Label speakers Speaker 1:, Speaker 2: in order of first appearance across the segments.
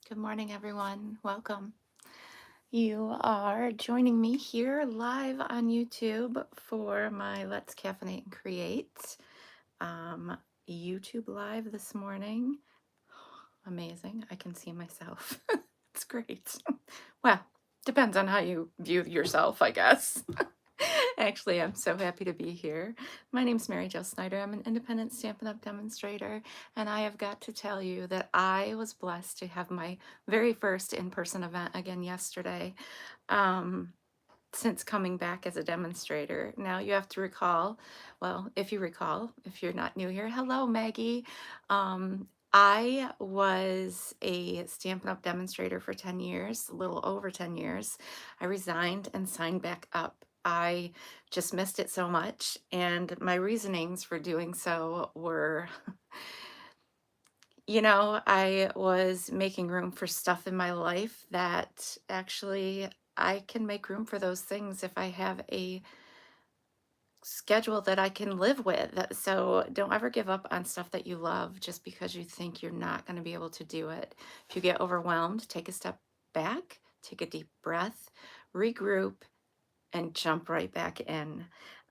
Speaker 1: Good morning, everyone. Welcome. You are joining me here live on YouTube for my Let's Caffeinate and Create um, YouTube live this morning. Amazing. I can see myself. It's great. Well, depends on how you view yourself, I guess. Actually, I'm so happy to be here. My name's Mary Jo Snyder. I'm an independent Stampin' Up! Demonstrator, and I have got to tell you that I was blessed to have my very first in-person event again yesterday um, since coming back as a demonstrator. Now, you have to recall, well, if you recall, if you're not new here, hello, Maggie. I was a Stampin' Up! Demonstrator for 10 years, a little over 10 years. I resigned and signed back up. I just missed it so much, and my reasonings for doing so were, I was making room for stuff in my life that actually I can make room for those things if I have a schedule that I can live with. So don't ever give up on stuff that you love just because you think you're not going to be able to do it. If you get overwhelmed, take a step back, take a deep breath, regroup, and jump right back in.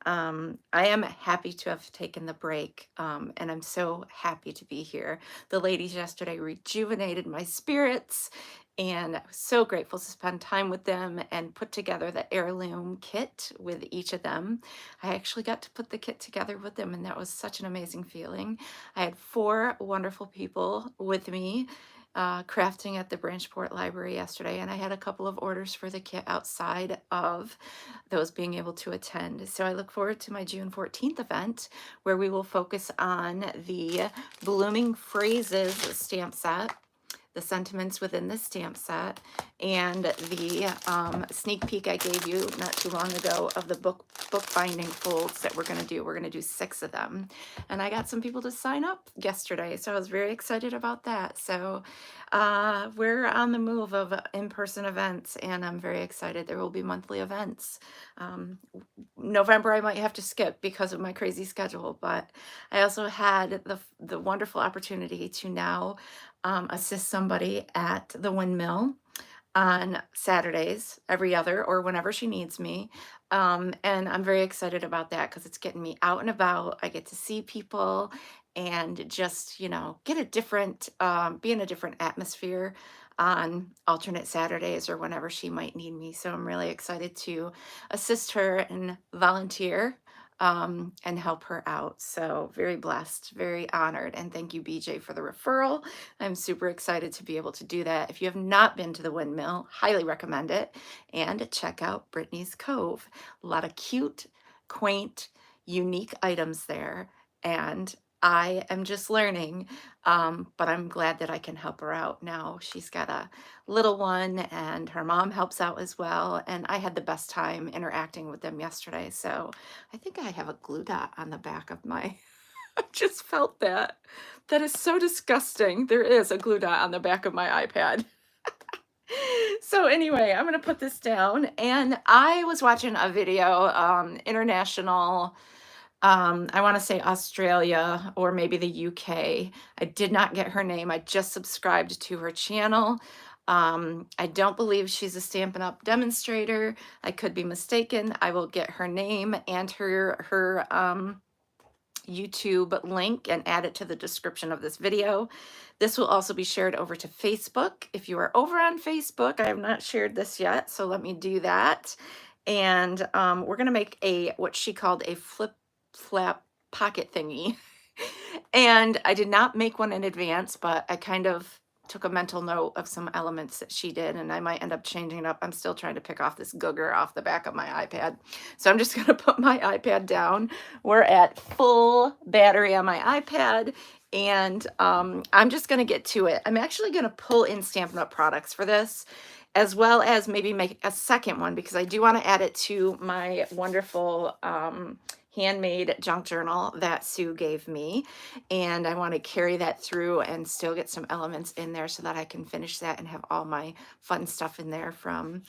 Speaker 1: I am happy to have taken the break, and I'm so happy to be here. The ladies yesterday rejuvenated my spirits, and I was so grateful to spend time with them and put together the heirloom kit with each of them. I actually got to put the kit together with them, and that was such an amazing feeling. I had 4 wonderful people with me crafting at the Branchport Library yesterday, and I had a couple of orders for the kit outside of those being able to attend. So I look forward to my June 14th event where we will focus on the Blooming Phrases stamp set, the sentiments within the stamp set, and the sneak peek I gave you not too long ago of the bookbinding folds that we're going to do. We're going to do 6 of them. And I got some people to sign up yesterday, so I was very excited about that. So we're on the move of in-person events, and I'm very excited. There will be monthly events. November I might have to skip because of my crazy schedule, but I also had the wonderful opportunity to now assist somebody at the windmill on Saturdays, every other, or whenever she needs me. And I'm very excited about that because it's getting me out and about. I get to see people and just, get a different, be in a different atmosphere on alternate Saturdays or whenever she might need me. So I'm really excited to assist her and volunteer and help her out. So very blessed, very honored. And thank you, BJ, for the referral. I'm super excited to be able to do that. If you have not been to the windmill, highly recommend it. And check out Brittany's Cove. A lot of cute, quaint, unique items there. And I am just learning, but I'm glad that I can help her out now. She's got a little one and her mom helps out as well. And I had the best time interacting with them yesterday. So I think I have a glue dot on the back of my, I just felt that. That is so disgusting. There is a glue dot on the back of my iPad. So anyway, I'm gonna put this down, and I was watching a video, international, I want to say Australia or maybe the UK. I did not get her name. I just subscribed to her channel. I don't believe she's a Stampin' Up! Demonstrator. I could be mistaken. I will get her name and her YouTube link and add it to the description of this video. This will also be shared over to Facebook. If you are over on Facebook, I have not shared this yet, so let me do that. And we're gonna make what she called a flip flap pocket thingy. And I did not make one in advance, but I kind of took a mental note of some elements that she did, and I might end up changing it up. I'm still trying to pick off this googer off the back of my iPad. So I'm just gonna put my iPad down. We're at full battery on my iPad, and I'm just gonna get to it. I'm actually gonna pull in Stampin' Up! Products for this, as well as maybe make a second one because I do want to add it to my wonderful handmade junk journal that Sue gave me. And I want to carry that through and still get some elements in there so that I can finish that and have all my fun stuff in there from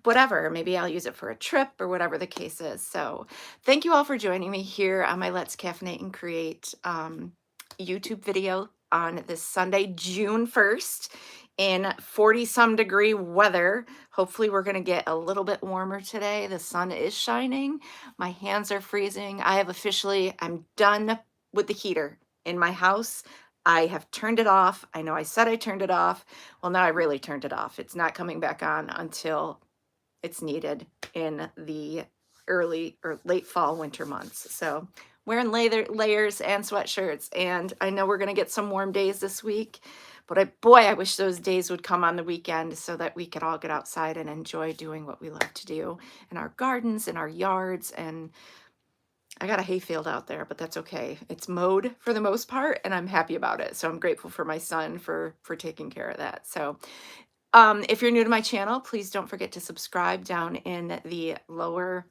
Speaker 1: whatever. Maybe I'll use it for a trip or whatever the case is. So thank you all for joining me here on my Let's Caffeinate and Create YouTube video on this Sunday, June 1st. in 40 some degree weather. Hopefully we're going to get a little bit warmer today. The sun is shining. My hands are freezing. I'm done with the heater in my house. I have turned it off. I know I said I turned it off. Well, now I really turned it off. It's not coming back on until it's needed in the early or late fall, winter months. So wearing layers and sweatshirts. And I know we're going to get some warm days this week, but boy, I wish those days would come on the weekend so that we could all get outside and enjoy doing what we love to do in our gardens, in our yards. And I got a hayfield out there, but that's okay. It's mowed for the most part, and I'm happy about it. So I'm grateful for my son for taking care of that. So if you're new to my channel, please don't forget to subscribe down in the lower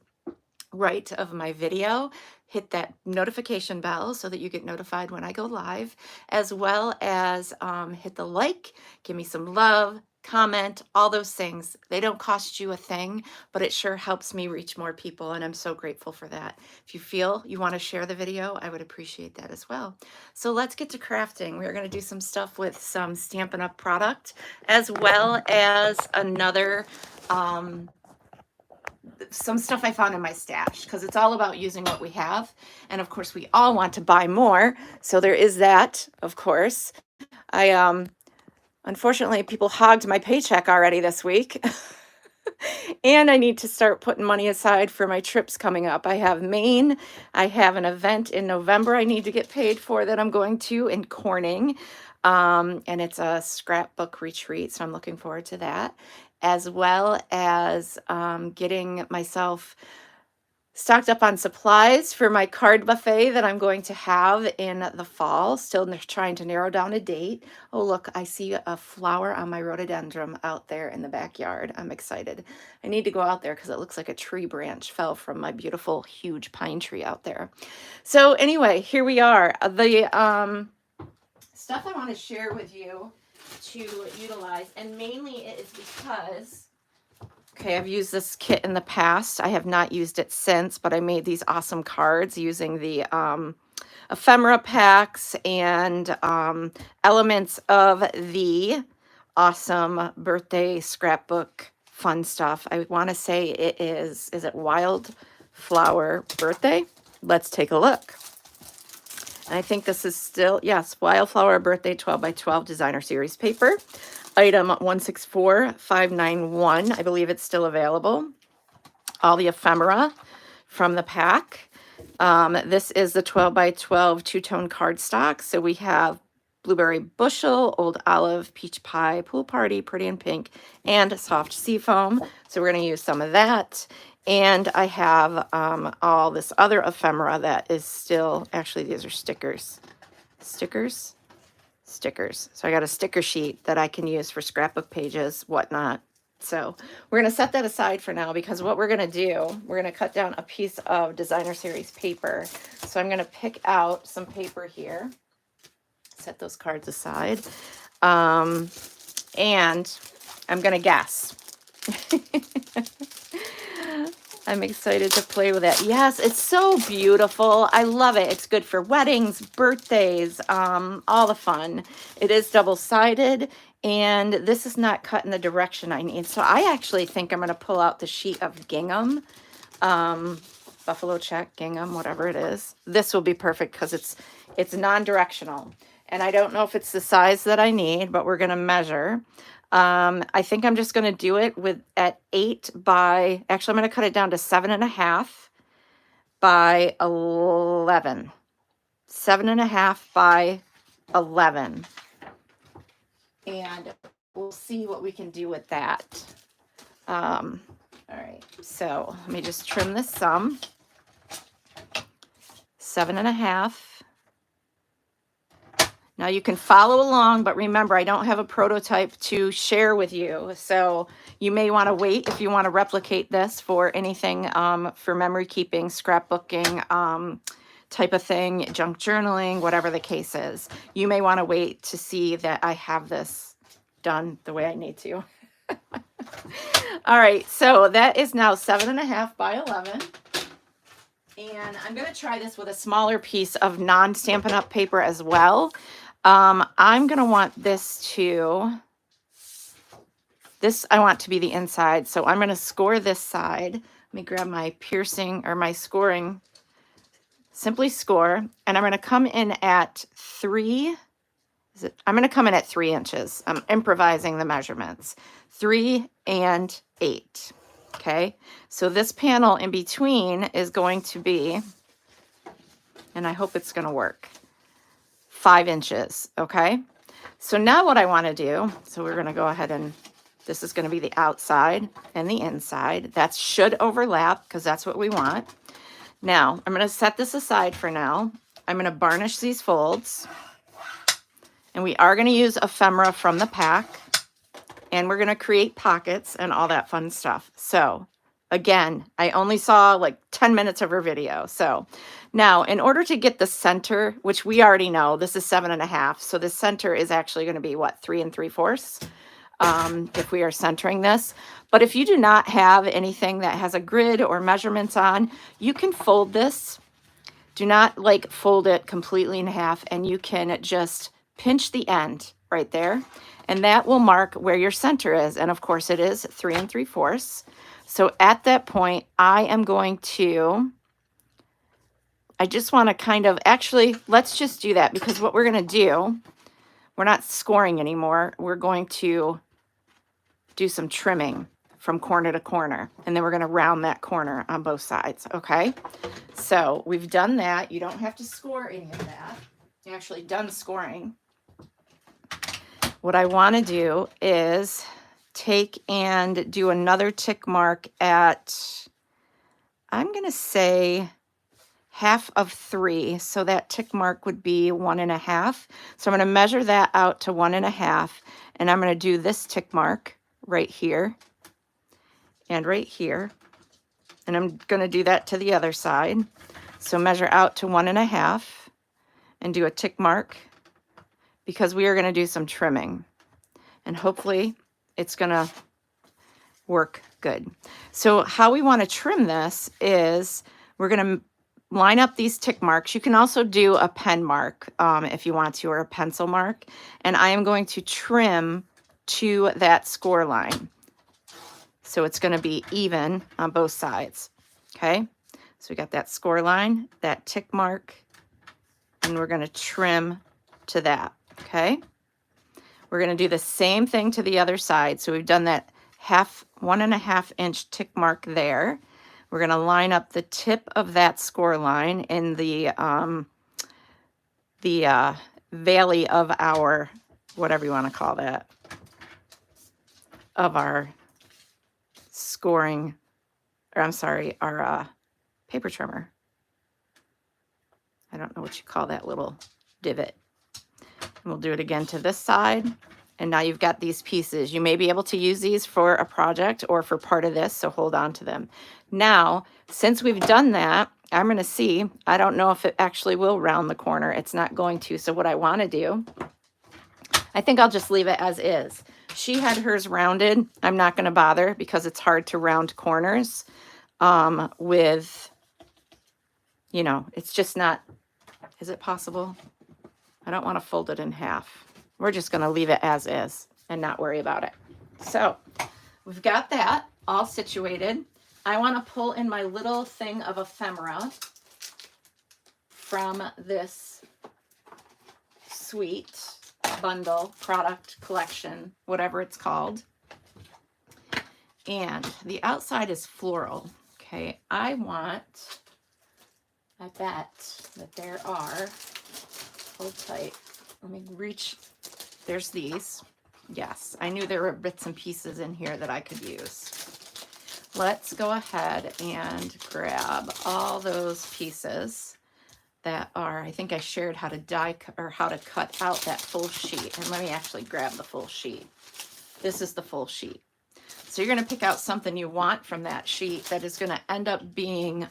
Speaker 1: right of my video. Hit that notification bell so that you get notified when I go live, as well as hit the like, give me some love, comment, all those things. They don't cost you a thing, but it sure helps me reach more people, and I'm so grateful for that. If you feel you want to share the video, I would appreciate that as well. So let's get to crafting. We're going to do some stuff with some Stampin' Up! Product, as well as another some stuff I found in my stash, because it's all about using what we have. And of course, we all want to buy more. So there is that, of course. Unfortunately, people hogged my paycheck already this week. And I need to start putting money aside for my trips coming up. I have Maine. I have an event in November I need to get paid for that I'm going to in Corning. And it's a scrapbook retreat. So I'm looking forward to that, as well as getting myself stocked up on supplies for my card buffet that I'm going to have in the fall. Still trying to narrow down a date. Oh, look, I see a flower on my rhododendron out there in the backyard. I'm excited. I need to go out there because it looks like a tree branch fell from my beautiful, huge pine tree out there. So anyway, here we are. The stuff I want to share with you to utilize, and mainly it is because, okay, I've used this kit in the past. I have not used it since, but I made these awesome cards using the ephemera packs and elements of the awesome birthday scrapbook fun stuff. I want to say it is it Wildflower Birthday? Let's take a look. And I think this is still, yes, Wildflower Birthday 12 by 12 Designer Series paper. Item 164591. I believe it's still available. All the ephemera from the pack. This is the 12 by 12 two-tone cardstock. So we have Blueberry Bushel, Old Olive, Peach Pie, Pool Party, Pretty in Pink, and Soft Seafoam. So we're going to use some of that. And I have all this other ephemera that is still, actually these are stickers. Stickers. So I got a sticker sheet that I can use for scrapbook pages, whatnot. So we're going to set that aside for now, because what we're going to do, we're going to cut down a piece of Designer Series paper. So I'm going to pick out some paper here, set those cards aside, and I'm going to guess. I'm excited to play with it. Yes, it's so beautiful. I love it. It's good for weddings, birthdays, all the fun. It is double-sided, and this is not cut in the direction I need. So I actually think I'm going to pull out the sheet of gingham, buffalo check, gingham, whatever it is. This will be perfect because it's non-directional. And I don't know if it's the size that I need, but we're going to measure. I think I'm just going to do it at 8 by, actually I'm going to cut it down to 7.5 by 11. 7.5 by 11. And we'll see what we can do with that. All right, so let me just trim this some. 7.5. Now you can follow along, but remember, I don't have a prototype to share with you. So you may want to wait if you want to replicate this for anything for memory keeping, scrapbooking type of thing, junk journaling, whatever the case is. You may want to wait to see that I have this done the way I need to. All right, so that is now 7.5 by 11. And I'm going to try this with a smaller piece of non-Stampin' Up! Paper as well. I'm going to want this to This I want to be the inside, so I'm going to score this side. Let me grab my piercing or my scoring, simply score, and I'm going to come in at 3. I'm going to come in at 3 inches. I'm improvising the measurements. 3 and 8. Okay, so this panel in between is going to be, and I hope it's going to work, 5 inches. Okay, so now what I want to do, so we're going to go ahead and, this is going to be the outside and the inside. That should overlap because that's what we want. Now I'm going to set this aside for now. I'm going to varnish these folds, and we are going to use ephemera from the pack, and we're going to create pockets and all that fun stuff. So again, I only saw like 10 minutes of her video. So now in order to get the center, which we already know, this is 7.5. So the center is actually going to be what, 3 3/4 if we are centering this. But if you do not have anything that has a grid or measurements on, you can fold this. Do not like fold it completely in half, and you can just pinch the end right there, and that will mark where your center is. And of course it is 3 3/4. So at that point, I am going to, I just want to kind of, actually, let's just do that, because what we're going to do, we're not scoring anymore. We're going to do some trimming from corner to corner, and then we're going to round that corner on both sides. Okay, so we've done that. You don't have to score any of that. You're actually done scoring. What I want to do is take and do another tick mark at, I'm going to say 1/2 of 3. So that tick mark would be 1.5. So I'm going to measure that out to 1.5, and I'm going to do this tick mark right here and right here. And I'm going to do that to the other side. So measure out to 1.5 and do a tick mark, because we are going to do some trimming, and hopefully it's going to work good. So how we want to trim this is we're going to line up these tick marks. You can also do a pen mark if you want to, or a pencil mark. And I am going to trim to that score line. So it's going to be even on both sides. Okay. So we got that score line, that tick mark, and we're going to trim to that. Okay. We're going to do the same thing to the other side. So we've done that 1.5 inch tick mark there. We're going to line up the tip of that score line in the valley of our, whatever you want to call that, of our scoring, or I'm sorry, our paper trimmer. I don't know what you call that little divot. And we'll do it again to this side. And now you've got these pieces. You may be able to use these for a project or for part of this, so hold on to them. Now, since we've done that, I'm going to see, I don't know if it actually will round the corner. It's not going to. So what I want to do, I think I'll just leave it as is. She had hers rounded. I'm not going to bother, because it's hard to round corners with, you know, it's just not, is it possible? I don't want to fold it in half. We're just going to leave it as is and not worry about it. So we've got that all situated. I want to pull in my little thing of ephemera from this sweet bundle, product collection, whatever it's called. And the outside is floral. Okay, I bet that there are, hold tight, let me reach, there's these. Yes, I knew there were bits and pieces in here that I could use. Let's go ahead and grab all those pieces that are, I think I shared how to die or how to cut out that full sheet. And let me actually grab the full sheet. This is the full sheet. So you're going to pick out something you want from that sheet that is going to end up being,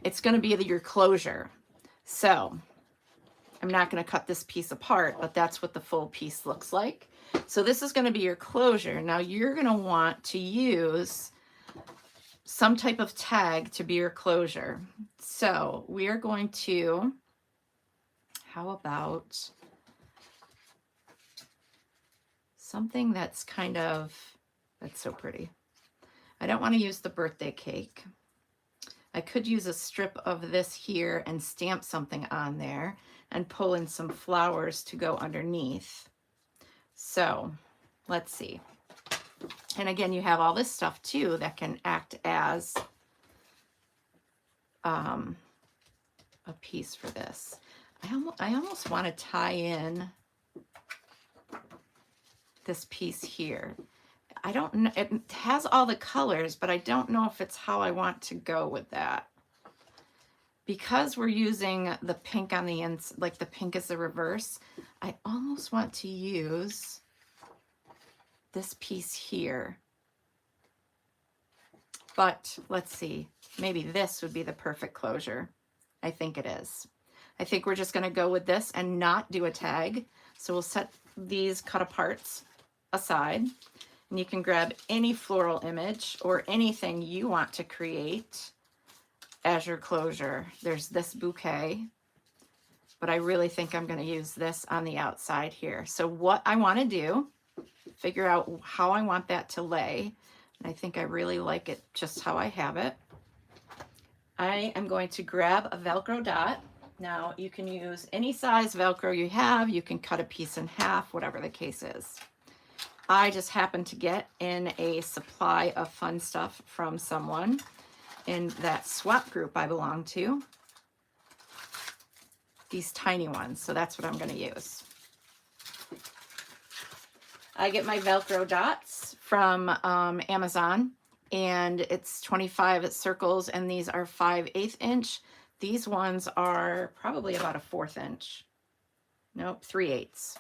Speaker 1: it's going to be your closure. So I'm not going to cut this piece apart, but that's what the full piece looks like. So this is going to be your closure. Now you're going to want to use some type of tag to be your closure. So we are going to, how about something that's kind of, that's so pretty. I don't want to use the birthday cake. I could use a strip of this here and stamp something on there and pull in some flowers to go underneath. So let's see. And again, you have all this stuff too that can act as a piece for this. I almost want to tie in this piece here. I don't know, it has all the colors, but I don't know if it's how I want to go with that. Because we're using the pink on the inside, like the pink is the reverse, I almost want to use this piece here. But let's see, maybe this would be the perfect closure. I think it is. I think we're just going to go with this and not do a tag. So we'll set these cut aparts aside, and you can grab any floral image or anything you want to create as your closure. There's this bouquet, but I really think I'm going to use this on the outside here. So what I want to do, figure out how I want that to lay. And I think I really like it just how I have it. I am going to grab a Velcro dot. Now you can use any size Velcro you have. You can cut a piece in half, whatever the case is. I just happened to get in a supply of fun stuff from someone in that swap group I belong to. These tiny ones, so that's what I'm going to use. I get my Velcro dots from Amazon, and it's 25 circles, and these are 5/8 inch. These ones are probably about a 1/4 inch. Nope, 3/8.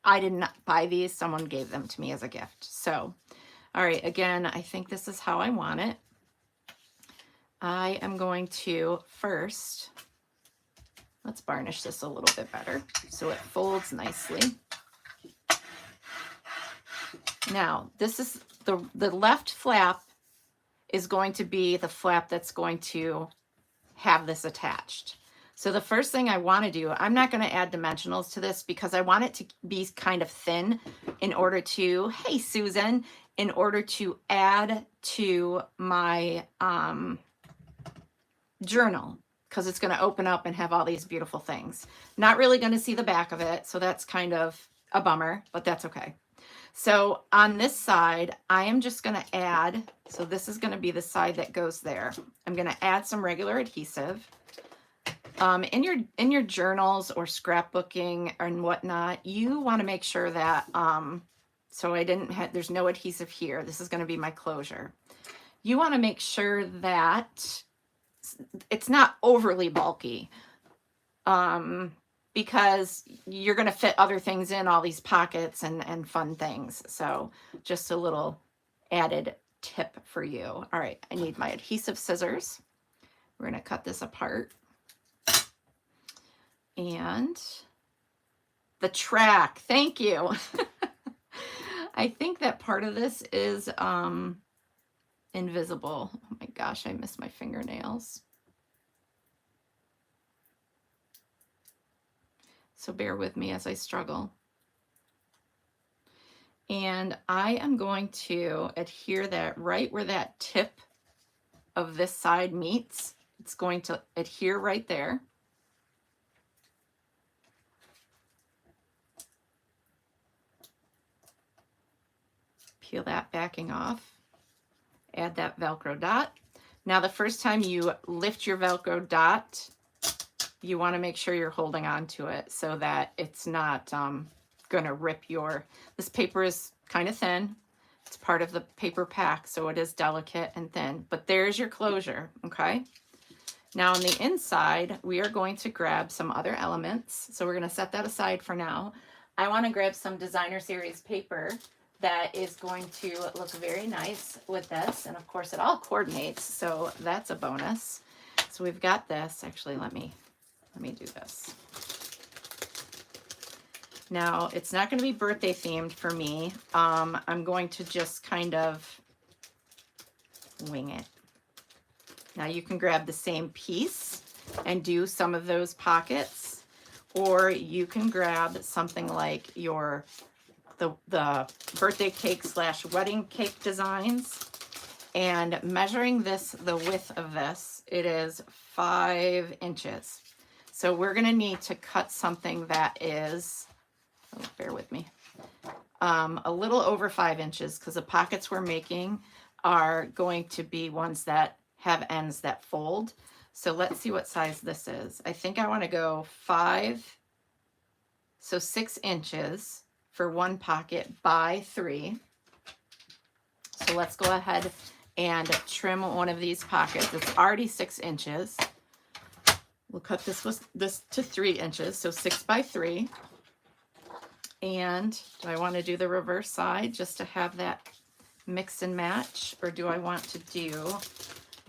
Speaker 1: I did not buy these. Someone gave them to me as a gift. So, all right, again, I think this is how I want it. I am going to first, let's varnish this a little bit better so it folds nicely. Now, this is the left flap is going to be the flap that's going to have this attached. So the first thing I want to do, I'm not going to add dimensionals to this because I want it to be kind of thin in order to, hey Susan, in order to add to my journal, because it's going to open up and have all these beautiful things. Not really going to see the back of it, so that's kind of a bummer, but that's okay. So on this side, I am just going to add, so this is going to be the side that goes there. I'm going to add some regular adhesive. In your journals or scrapbooking and whatnot, you want to make sure that, so I didn't have, there's no adhesive here. This is going to be my closure. You want to make sure that it's not overly bulky, because you're going to fit other things in all these pockets and fun things. So just a little added tip for you. All right, I need my adhesive scissors. We're going to cut this apart. And the track, thank you. I think that part of this is invisible. Oh my gosh, I miss my fingernails. So bear with me as I struggle. And I am going to adhere that right where that tip of this side meets. It's going to adhere right there. Peel that backing off, add that Velcro dot. Now the first time you lift your Velcro dot, you want to make sure you're holding on to it so that it's not gonna rip your, this paper is kind of thin. It's part of the paper pack, so it is delicate and thin, but there's your closure, okay? Now on the inside, we are going to grab some other elements. So we're gonna set that aside for now. I want to grab some designer series paper that is going to look very nice with this. And of course it all coordinates, so that's a bonus. So we've got this. Actually, let me do this. Now, it's not going to be birthday themed for me. I'm going to just kind of wing it. Now you can grab the same piece and do some of those pockets, or you can grab something like your the birthday cake slash wedding cake designs. And measuring this, the width of this, it is 5 inches. So we're gonna need to cut something that is, oh, bear with me, a little over 5 inches, because the pockets we're making are going to be ones that have ends that fold. So let's see what size this is. I think I want to go 6 inches for one pocket by 3. So let's go ahead and trim one of these pockets. It's already 6 inches. We'll cut this to 3 inches, so 6 by 3. And do I want to do the reverse side just to have that mix and match, or do I want to do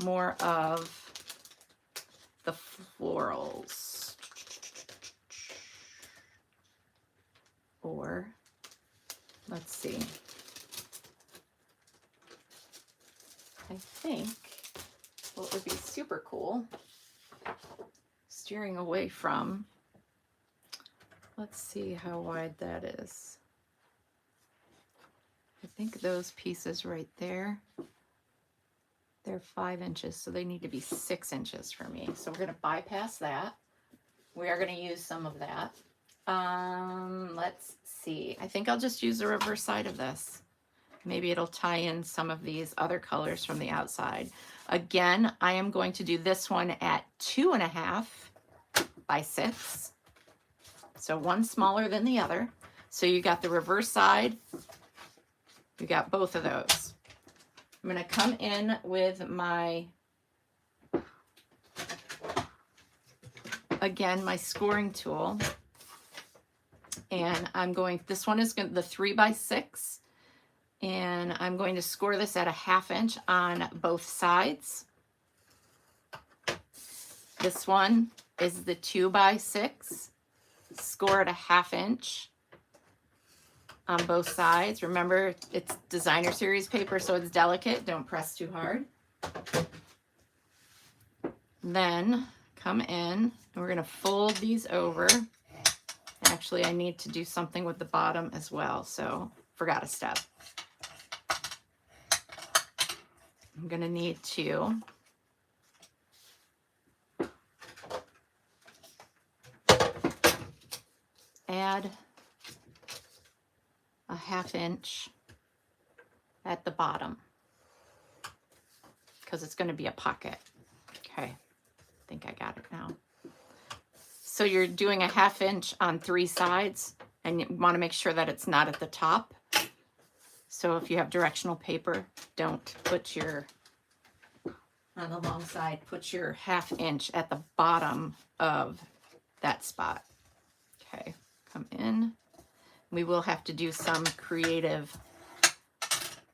Speaker 1: more of the florals? Or let's see. I think what would be super cool, steering away from, let's see how wide that is. I think those pieces right there, they're 5 inches, so they need to be 6 inches for me. So we're going to bypass that. We are going to use some of that. Let's see. I think I'll just use the reverse side of this. Maybe it'll tie in some of these other colors from the outside. Again, I am going to do this one at 2.5 by 6. So one smaller than the other. So you got the reverse side. You got both of those. I'm going to come in with my, again, my scoring tool. And I'm going, this one is the 3 by 6. And I'm going to score this at 1/2 inch on both sides. This one is the 2 by 6. Score at 1/2 inch on both sides. Remember, it's designer series paper, so it's delicate. Don't press too hard. Then come in, and we're going to fold these over. Actually, I need to do something with the bottom as well, so forgot a step. I'm going to need to add 1/2 inch at the bottom because it's going to be a pocket. Okay, I think I got it now. So you're doing 1/2 inch on 3 sides, and you want to make sure that it's not at the top. So if you have directional paper, don't put your, on the long side, put your 1/2 inch at the bottom of that spot. Okay, come in. We will have to do some creative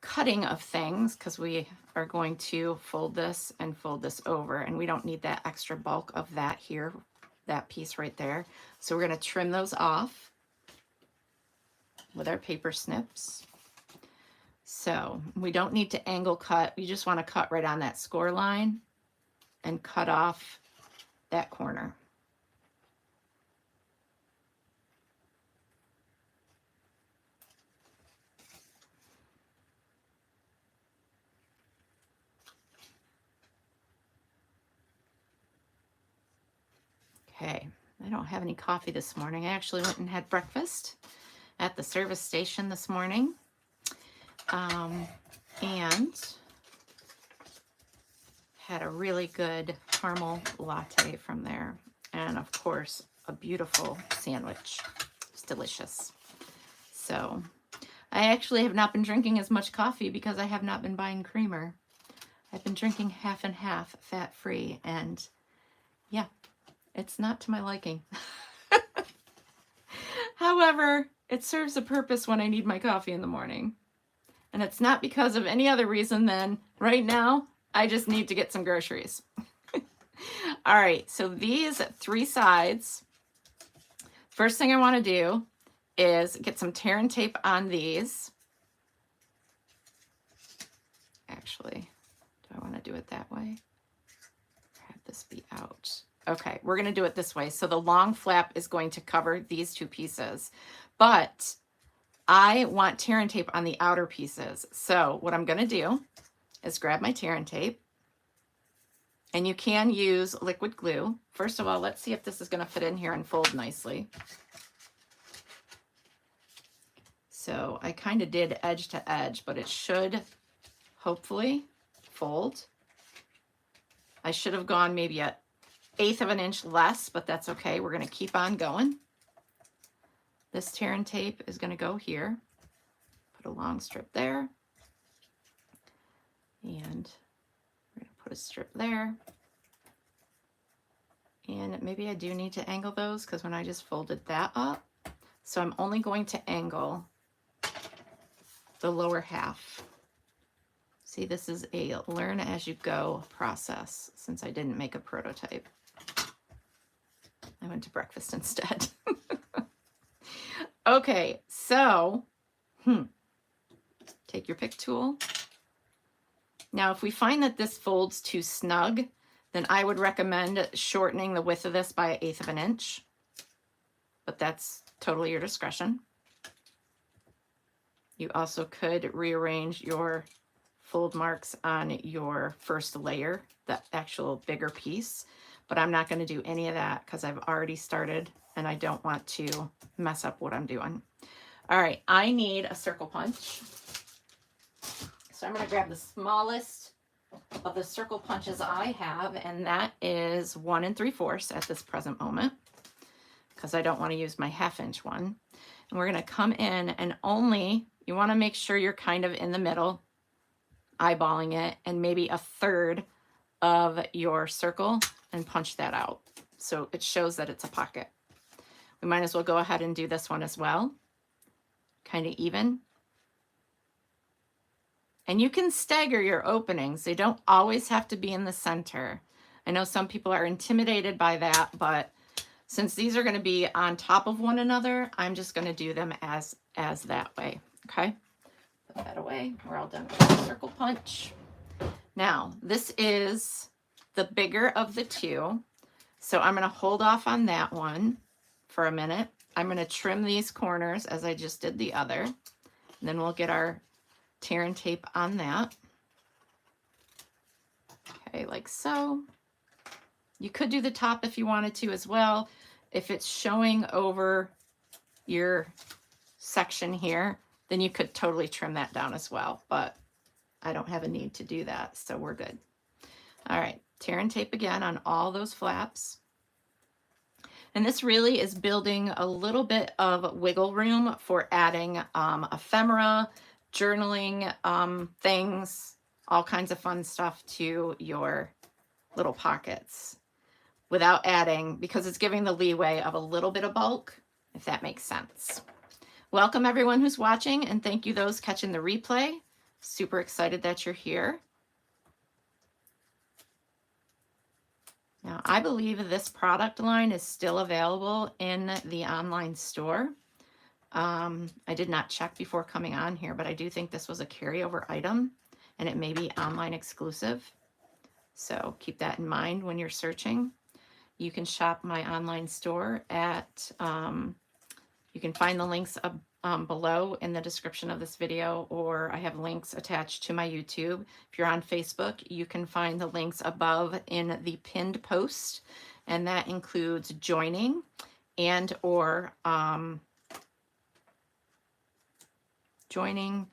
Speaker 1: cutting of things because we are going to fold this and fold this over, and we don't need that extra bulk of that here, that piece right there. So we're going to trim those off with our paper snips. So we don't need to angle cut. We just want to cut right on that score line and cut off that corner. Okay, I don't have any coffee this morning. I actually went and had breakfast at the service station this morning. And had a really good caramel latte from there. And of course, a beautiful sandwich. It's delicious. So I actually have not been drinking as much coffee because I have not been buying creamer. I've been drinking 1/2 and 1/2 fat-free, and yeah, it's not to my liking. However, it serves a purpose when I need my coffee in the morning. And it's not because of any other reason than right now, I just need to get some groceries. All right, so these 3 sides, first thing I want to do is get some tear and tape on these. Actually, do I want to do it that way? Have this be out. Okay, we're going to do it this way. So the long flap is going to cover these 2 pieces, but I want tear and tape on the outer pieces. So what I'm going to do is grab my tear and tape, and you can use liquid glue. First of all, let's see if this is going to fit in here and fold nicely. So I kind of did edge to edge, but it should hopefully fold. I should have gone maybe an 1/8 of an inch less, but that's okay. We're going to keep on going. This tear and tape is going to go here. Put a long strip there. And we're going to put a strip there. And maybe I do need to angle those because when I just folded that up, so I'm only going to angle the lower half. See, this is a learn as you go process since I didn't make a prototype. I went to breakfast instead. Okay, so take your pick tool. Now, if we find that this folds too snug, then I would recommend shortening the width of this by 1/8 of an inch, but that's totally your discretion. You also could rearrange your fold marks on your first layer, the actual bigger piece, but I'm not going to do any of that because I've already started and I don't want to mess up what I'm doing. All right, I need a circle punch. So I'm going to grab the smallest of the circle punches I have, and that is 1 3/4 at this present moment because I don't want to use my 1/2 inch one. And we're going to come in and only, you want to make sure you're kind of in the middle, eyeballing it, and maybe 1/3 of your circle and punch that out. So it shows that it's a pocket. We might as well go ahead and do this one as well. Kind of even. And you can stagger your openings. They don't always have to be in the center. I know some people are intimidated by that, but since these are going to be on top of one another, I'm just going to do them as that way. Okay, put that away. We're all done with the circle punch. Now, this is the bigger of the two, so I'm going to hold off on that one for a minute. I'm going to trim these corners as I just did the other, and then we'll get our tear and tape on that. Okay, like so. You could do the top if you wanted to as well. If it's showing over your section here, then you could totally trim that down as well, but I don't have a need to do that, so we're good. All right, tear and tape again on all those flaps. And this really is building a little bit of wiggle room for adding ephemera, journaling things, all kinds of fun stuff to your little pockets without adding, because it's giving the leeway of a little bit of bulk, if that makes sense. Welcome everyone who's watching, and thank you those catching the replay. Super excited that you're here. Now, I believe this product line is still available in the online store. I did not check before coming on here, but I do think this was a carryover item and it may be online exclusive. So keep that in mind when you're searching. You can shop my online store at, you can find the links below in the description of this video, or I have links attached to my YouTube. If you're on Facebook, you can find the links above in the pinned post, and that includes joining and or joining,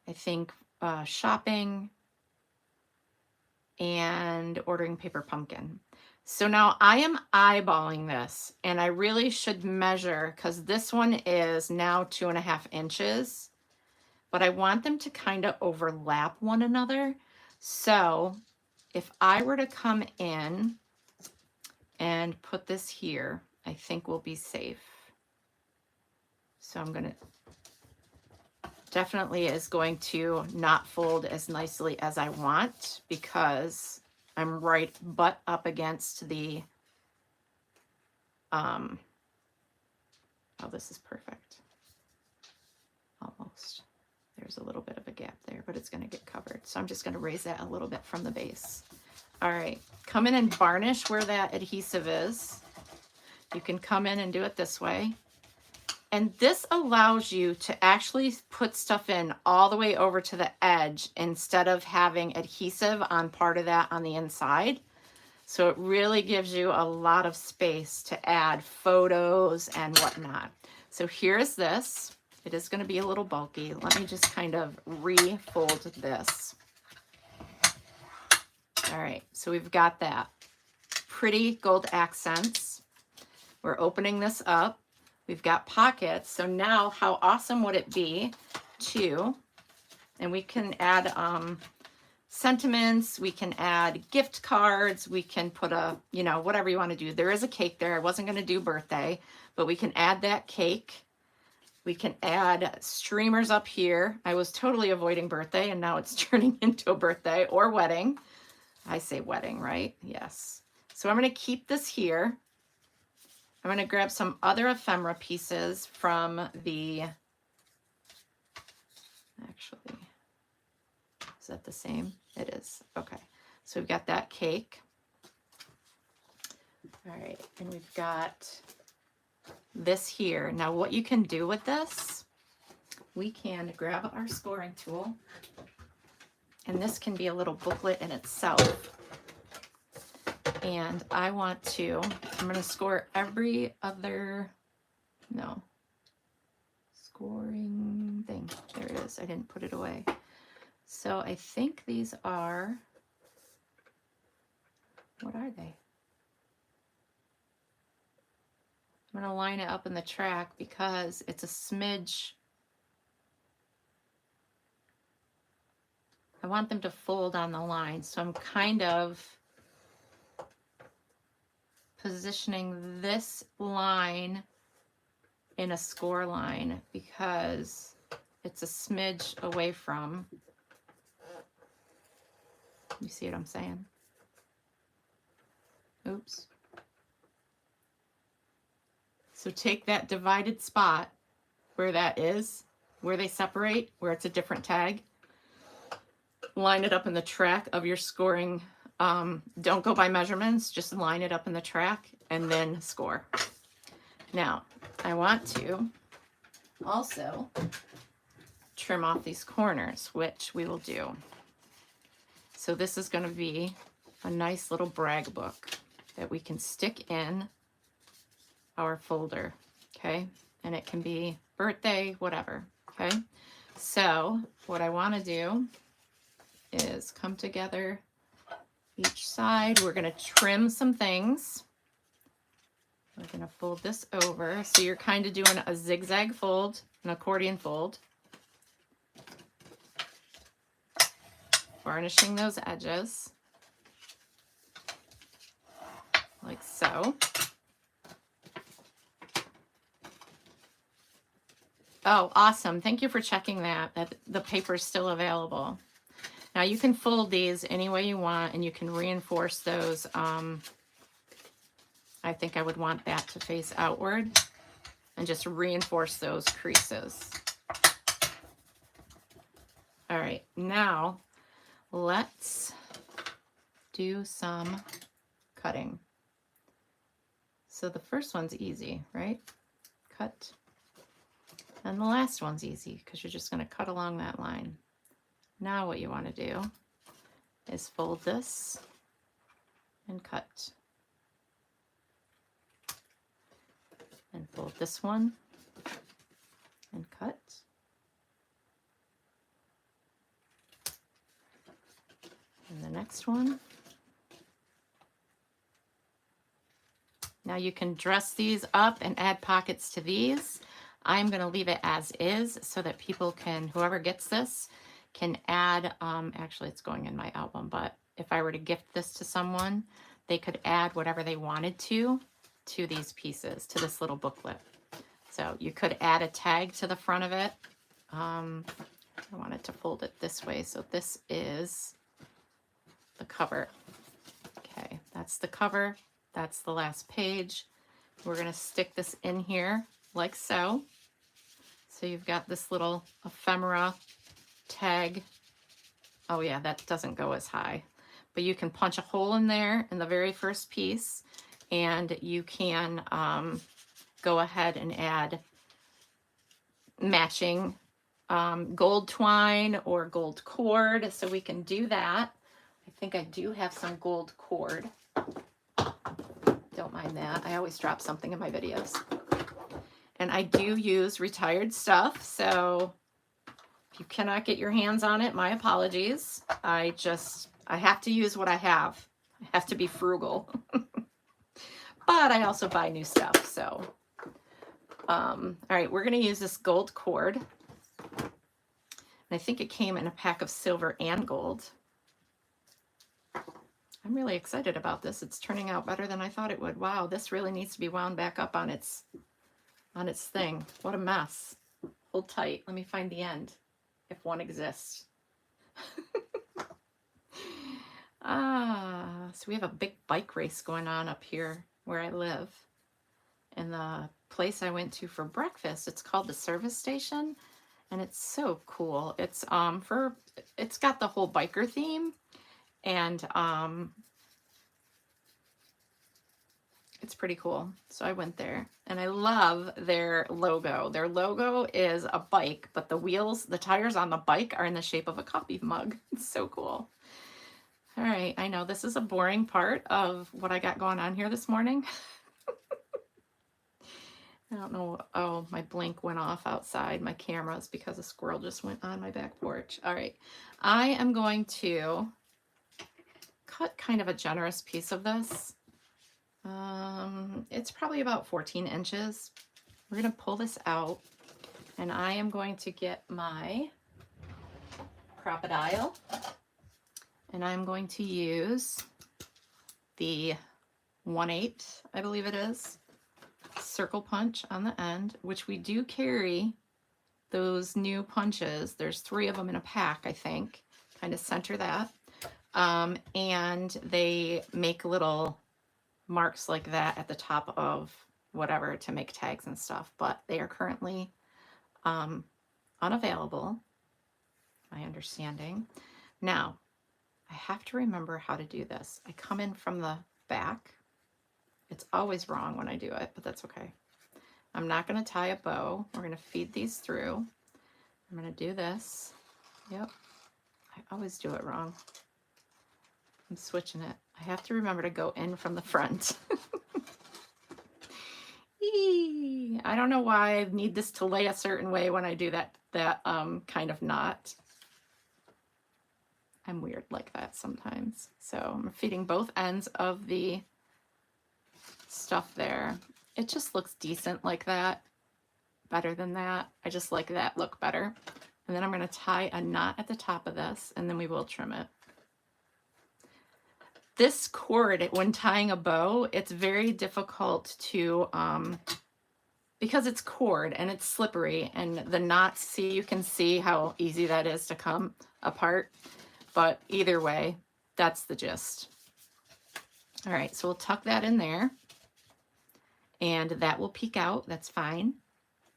Speaker 1: I think, shopping and ordering paper pumpkin. So now I am eyeballing this, and I really should measure because this one is now 2.5 inches, but I want them to kind of overlap one another. So if I were to come in and put this here, I think we'll be safe. So I'm going to, definitely is going to not fold as nicely as I want because I'm right butt up against the, oh, this is perfect. Almost. There's a little bit of a gap there, but it's going to get covered. So I'm just going to raise that a little bit from the base. All right, come in and varnish where that adhesive is. You can come in and do it this way. And this allows you to actually put stuff in all the way over to the edge instead of having adhesive on part of that on the inside. So it really gives you a lot of space to add photos and whatnot. So here's this. It is going to be a little bulky. Let me just kind of refold this. All right, so we've got that. Pretty gold accents. We're opening this up. We've got pockets. So now how awesome would it be to, and we can add sentiments, we can add gift cards, we can put a, you know, whatever you want to do. There is a cake there. I wasn't going to do birthday, but we can add that cake. We can add streamers up here. I was totally avoiding birthday and now it's turning into a birthday or wedding. I say wedding, right? Yes. So I'm going to keep this here. I'm going to grab some other ephemera pieces from the, actually, is that the same? It is. Okay. So we've got that cake. All right. And we've got this here. Now what you can do with this, we can grab our scoring tool, and this can be a little booklet in itself. And I'm going to score every other, no, scoring thing. There it is. I didn't put it away. So I think these are, what are they? I'm going to line it up in the track because it's a smidge. I want them to fold on the line. So I'm kind of positioning this line in a score line because it's a smidge away from, you see what I'm saying? Oops. So take that divided spot where that is, where they separate, where it's a different tag, line it up in the track of your scoring. Don't go by measurements, just line it up in the track and then score. Now, I want to also trim off these corners, which we will do. So this is going to be a nice little brag book that we can stick in our folder, okay? And it can be birthday, whatever, okay? So what I want to do is come together each side. We're going to trim some things. We're going to fold this over. So you're kind of doing a zigzag fold, an accordion fold. Varnishing those edges like so. Oh, awesome. Thank you for checking that the paper is still available. Now you can fold these any way you want and you can reinforce those. I think I would want that to face outward and just reinforce those creases. All right, now let's do some cutting. So the first one's easy, right? Cut. And the last one's easy because you're just going to cut along that line. Now what you want to do is fold this and cut. And fold this one and cut. And the next one. Now you can dress these up and add pockets to these. I'm going to leave it as is so that people can, whoever gets this, can add, actually it's going in my album, but if I were to gift this to someone, they could add whatever they wanted to these pieces, to this little booklet. So you could add a tag to the front of it. I wanted to fold it this way. So this is the cover. Okay, that's the cover. That's the last page. We're going to stick this in here like so. So you've got this little ephemera tag. Oh yeah, that doesn't go as high. But you can punch a hole in there in the very first piece, and you can go ahead and add matching gold twine or gold cord, so we can do that. I think I do have some gold cord. Don't mind that. I always drop something in my videos. And I do use retired stuff, so if you cannot get your hands on it, my apologies. I have to use what I have. I have to be frugal. But I also buy new stuff, so. All right, we're gonna use this gold cord. And I think it came in a pack of silver and gold. I'm really excited about this. It's turning out better than I thought it would. Wow, this really needs to be wound back up on its thing. What a mess. Hold tight. Let me find the end, if one exists. So we have a big bike race going on up here where I live. And the place I went to for breakfast, it's called the Service Station, and it's so cool. It's it's got the whole biker theme, and it's pretty cool. So I went there, and I love their logo. Their logo is a bike, but the tires on the bike are in the shape of a coffee mug. It's so cool. All right, I know this is a boring part of what I got going on here this morning. I don't know. Oh, my blink went off outside my cameras because a squirrel just went on my back porch. All right, I am going to cut kind of a generous piece of this. It's probably about 14 inches. We're going to pull this out, and I am going to get my Crocodile, and I'm going to use the 1/8, I believe it is, circle punch on the end, which we do carry those new punches. There's 3 of them in a pack, I think. Kind of center that. And they make little marks like that at the top of whatever to make tags and stuff, but they are currently unavailable, my understanding. Now, I have to remember how to do this. I come in from the back. It's always wrong when I do it, but that's okay. I'm not going to tie a bow. We're going to feed these through. I'm going to do this. Yep. I always do it wrong. I'm switching it. I have to remember to go in from the front. I don't know why I need this to lay a certain way when I do that kind of knot. I'm weird like that sometimes. So I'm feeding both ends of the stuff there. It just looks decent like that. Better than that. I just like that look better. And then I'm going to tie a knot at the top of this, and then we will trim it. This cord, when tying a bow, it's very difficult to, because it's cord and it's slippery, and the knots, you can see how easy that is to come apart. But either way, that's the gist. All right, so we'll tuck that in there, and that will peek out. That's fine.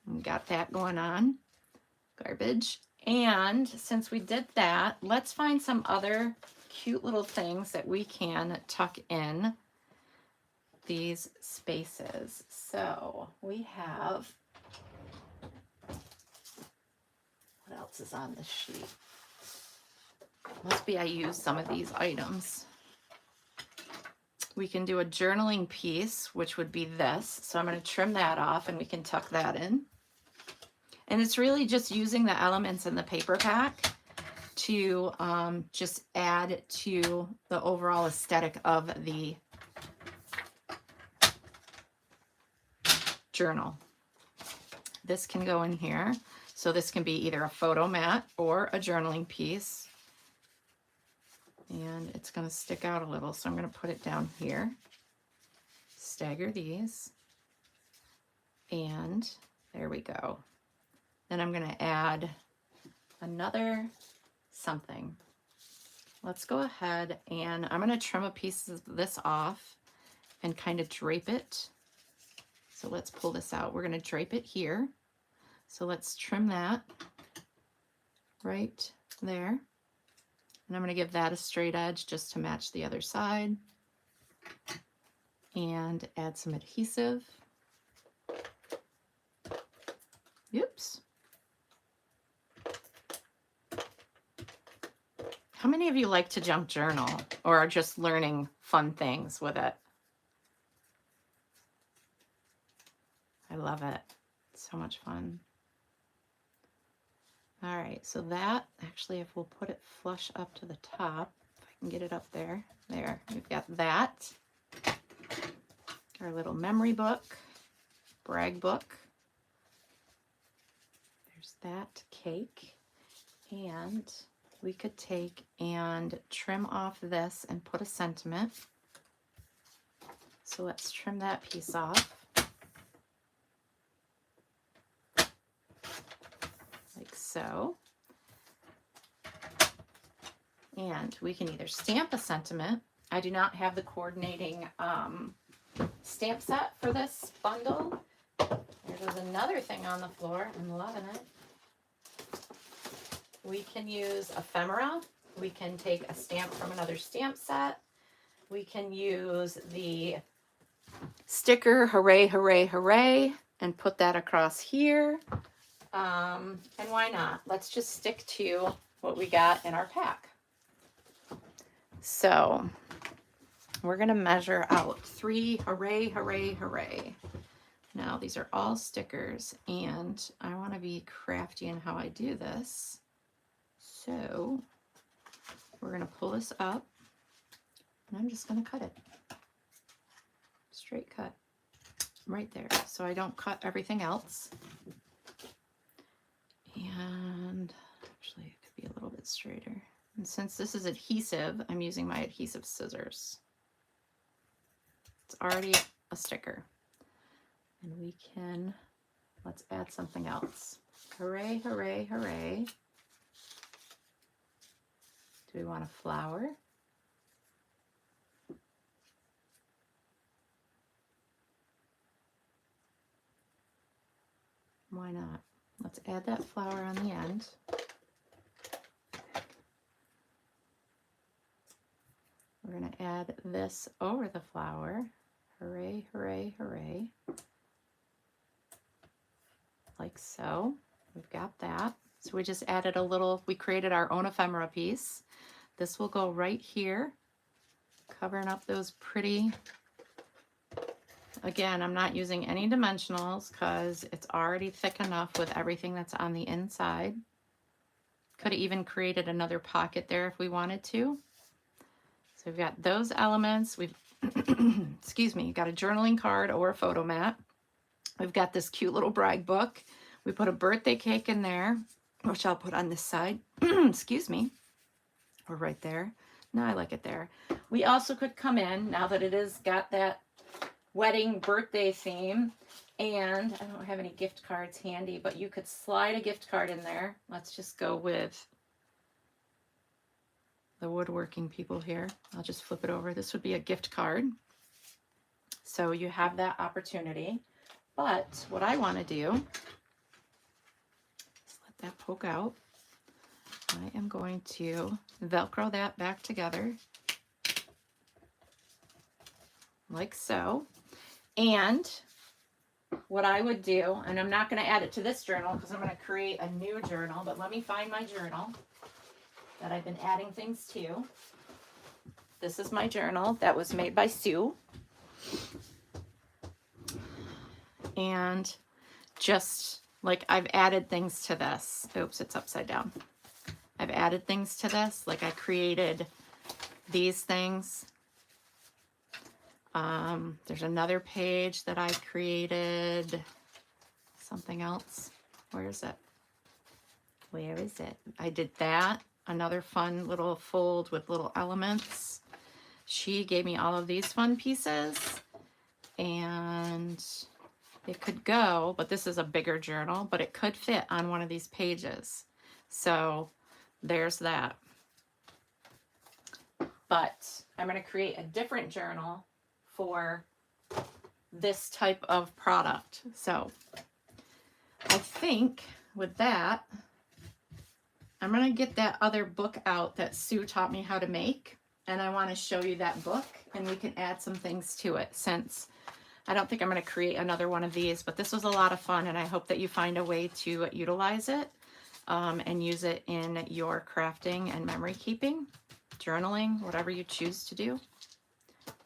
Speaker 1: We got that going on. Garbage. And since we did that, let's find some other cute little things that we can tuck in these spaces. So we have, what else is on the sheet? Must be I used some of these items. We can do a journaling piece, which would be this. So I'm going to trim that off, and we can tuck that in. And it's really just using the elements in the paper pack to just add to the overall aesthetic of the journal. This can go in here. So this can be either a photo mat or a journaling piece. And it's going to stick out a little, so I'm going to put it down here. Stagger these. And there we go. Then I'm going to add another something. Let's go ahead, and I'm going to trim a piece of this off and kind of drape it. So let's pull this out. We're going to drape it here. So let's trim that right there. And I'm going to give that a straight edge just to match the other side. And add some adhesive. Oops. How many of you like to junk journal or are just learning fun things with it? I love it. It's so much fun. All right, so that, actually, if we'll put it flush up to the top, if I can get it up there. There, we've got that. Our little memory book, brag book. There's that cake. And we could take and trim off this and put a sentiment. So let's trim that piece off. Like so. And we can either stamp a sentiment. I do not have the coordinating stamp set for this bundle. There's another thing on the floor. I'm loving it. We can use ephemera. We can take a stamp from another stamp set. We can use the sticker, hooray, hooray, hooray, and put that across here. And why not? Let's just stick to what we got in our pack. So we're going to measure out 3 hooray, hooray, hooray. Now these are all stickers and I want to be crafty in how I do this. So we're going to pull this up and I'm just going to cut it. Straight cut right there. So I don't cut everything else. And actually it could be a little bit straighter. And since this is adhesive, I'm using my adhesive scissors. It's already a sticker. And we can, let's add something else. Hooray, hooray, hooray. Do we want a flower? Why not? Let's add that flower on the end. We're going to add this over the flower. Hooray, hooray, hooray. Like so. We've got that. So we just added a little, we created our own ephemera piece. This will go right here, covering up those pretty, again, I'm not using any dimensionals because it's already thick enough with everything that's on the inside. Could have even created another pocket there if we wanted to. So we've got those elements. We've, excuse me, got a journaling card or a photo mat. We've got this cute little brag book. We put a birthday cake in there, which I'll put on this side. Excuse me. Or right there. No, I like it there. We also could come in, now that it has got that wedding birthday theme, and I don't have any gift cards handy, but you could slide a gift card in there. Let's just go with the woodworking people here. I'll just flip it over. This would be a gift card. So you have that opportunity. But what I want to do is let that poke out. I am going to Velcro that back together like so. And what I would do, and I'm not going to add it to this journal because I'm going to create a new journal, but let me find my journal that I've been adding things to. This is my journal that was made by Sue. And just like I've added things to this. Oops, it's upside down. I've added things to this. Like I created these things. There's another page that I created. Something else. Where is it? Where is it? I did that. Another fun little fold with little elements. She gave me all of these fun pieces. And it could go, but this is a bigger journal, but it could fit on one of these pages. So there's that. But I'm going to create a different journal for this type of product. So I think with that, I'm going to get that other book out that Sue taught me how to make. And I want to show you that book and we can add some things to it, since I don't think I'm going to create another one of these, but this was a lot of fun and I hope that you find a way to utilize it. and use it in your crafting and memory keeping, journaling, whatever you choose to do.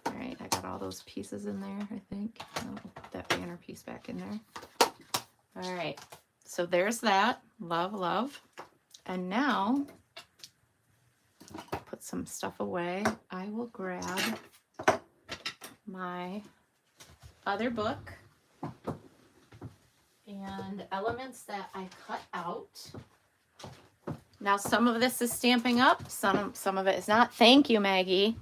Speaker 1: All right, I got all those pieces in there, I think. I'll put that banner piece back in there. All right, so there's that. Love, love. And now, put some stuff away. I will grab my other book and elements that I cut out. Now, some of this is Stampin' Up, some of it is not. Thank you, Maggie.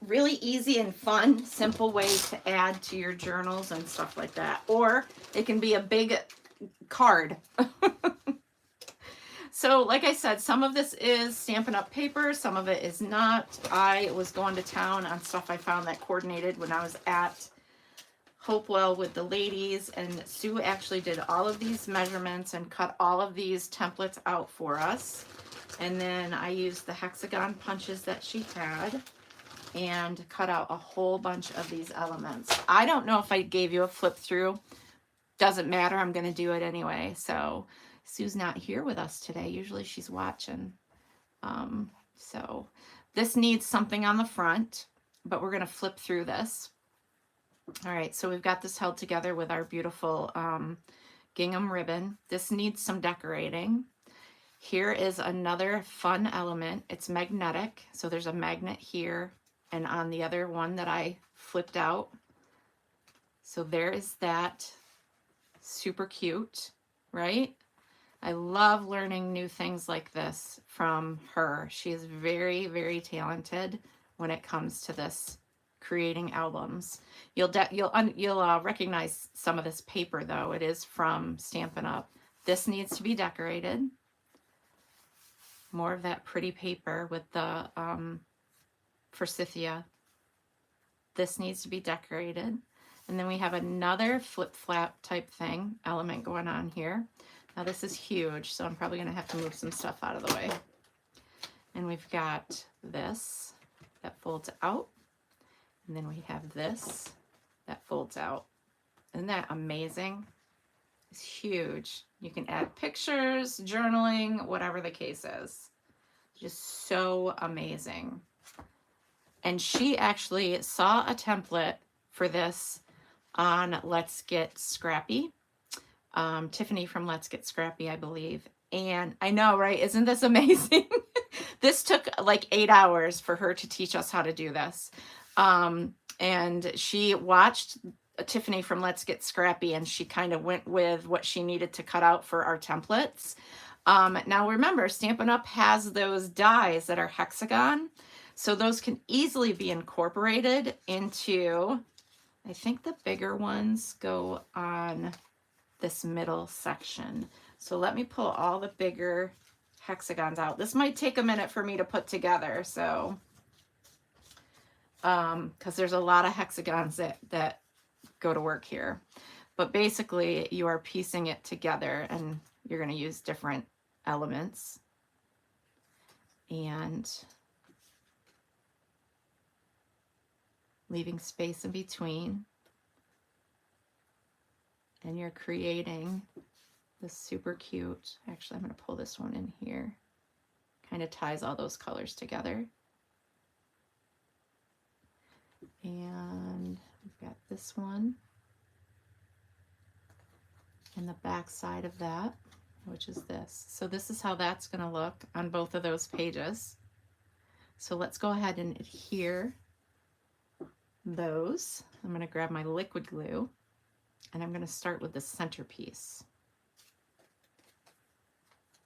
Speaker 1: Really easy and fun, simple way to add to your journals and stuff like that. Or it can be a big card. So like I said, some of this is Stampin' Up paper, some of it is not. I was going to town on stuff I found that coordinated when I was at Hopewell with the ladies, and Sue actually did all of these measurements and cut all of these templates out for us. And then I used the hexagon punches that she had and cut out a whole bunch of these elements. I don't know if I gave you a flip through. Doesn't matter, I'm going to do it anyway. So Sue's not here with us today. Usually she's watching. So this needs something on the front, but we're going to flip through this. All right, so we've got this held together with our beautiful gingham ribbon. This needs some decorating. Here is another fun element. It's magnetic, so there's a magnet here and on the other one that I flipped out. So there is that. Super cute, right? I love learning new things like this from her. She is very, very talented when it comes to this, creating albums. You'll recognize some of this paper though. It is from Stampin' Up. This needs to be decorated. More of that pretty paper with the forsythia. This needs to be decorated. And then we have another flip-flap type thing, element going on here. Now this is huge, so I'm probably gonna have to move some stuff out of the way. And we've got this that folds out. And then we have this that folds out. Isn't that amazing? It's huge. You can add pictures, journaling, whatever the case is. Just so amazing. And she actually saw a template for this on Let's Get Scrappy. Tiffany from Let's Get Scrappy, I believe. And I know, right? Isn't this amazing? This took like 8 hours for her to teach us how to do this. And she watched Tiffany from Let's Get Scrappy, and she kind of went with what she needed to cut out for our templates. Now remember, Stampin' Up has those dies that are hexagon. So those can easily be incorporated into, I think the bigger ones go on this middle section. So let me pull all the bigger hexagons out. This might take a minute for me to put together. So, because there's a lot of hexagons that go to work here. But basically you are piecing it together and you're going to use different elements. And leaving space in between, and you're creating this super cute, actually I'm going to pull this one in here, kind of ties all those colors together. And we've got this one and the back side of that, which is this. So this is how that's going to look on both of those pages. So let's go ahead and adhere those. I'm going to grab my liquid glue and I'm going to start with the centerpiece.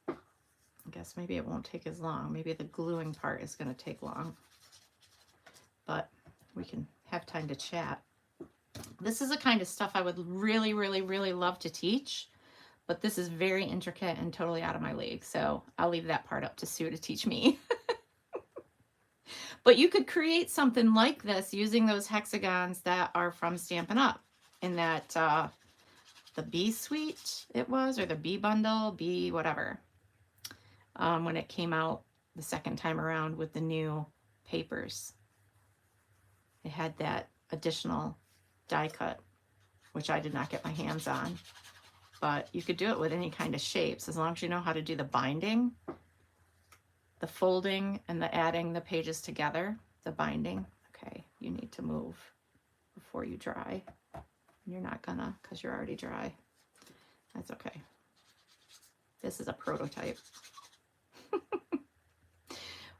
Speaker 1: I guess maybe it won't take as long. Maybe the gluing part is going to take long, but we can have time to chat. This is the kind of stuff I would really, really, really love to teach, but this is very intricate and totally out of my league. So I'll leave that part up to Sue to teach me. But you could create something like this using those hexagons that are from Stampin' Up. In that, the Bee Suite it was, or the Bee Bundle, Bee whatever. When it came out the second time around with the new papers. It had that additional die cut, which I did not get my hands on. but you could do it with any kind of shapes as long as you know how to do the binding, the folding, and the adding the pages together, the binding. Okay, you need to move before you dry. You're not gonna, because you're already dry. That's okay. This is a prototype.